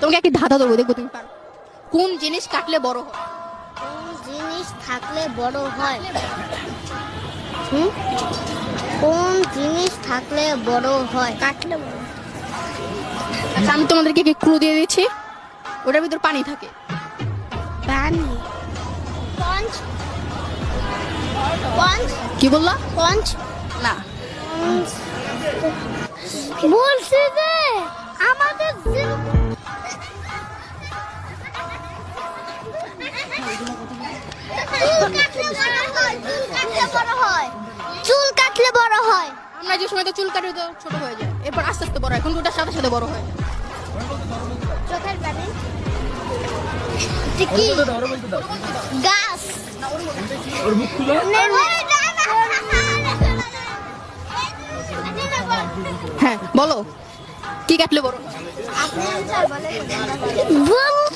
তোমাকে একটি ধাঁধা দেবো, দেখবো তুমি পারো। কোন জিনিস কাটলে বড় হয়? কোন জিনিস থাকলে বড় হয়? হুম? কোন জিনিস থাকলে বড় হয়? কাটলে বড় হয়। আচ্ছা, আমি তোমাদেরকে কি ক্লু দিয়ে দিচ্ছি, ওটার ভিতর পানি থাকে। পানি। পঞ্চ। পঞ্চ। কি বললা? পঞ্চ। না, বলছি যে আমাদের চুল কাটলে বড় হয়। আমরা যে সময় তো চুল কাটি তো ছোট হয়ে যায়, এরপর আস্তে আস্তে বড় হয়, কিন্তু ওটার সাথে সাথে বড় হয়। চোখের পানি। কি? গাছ। হ্যাঁ বলো, কি কাটলে বড় হয়? বললো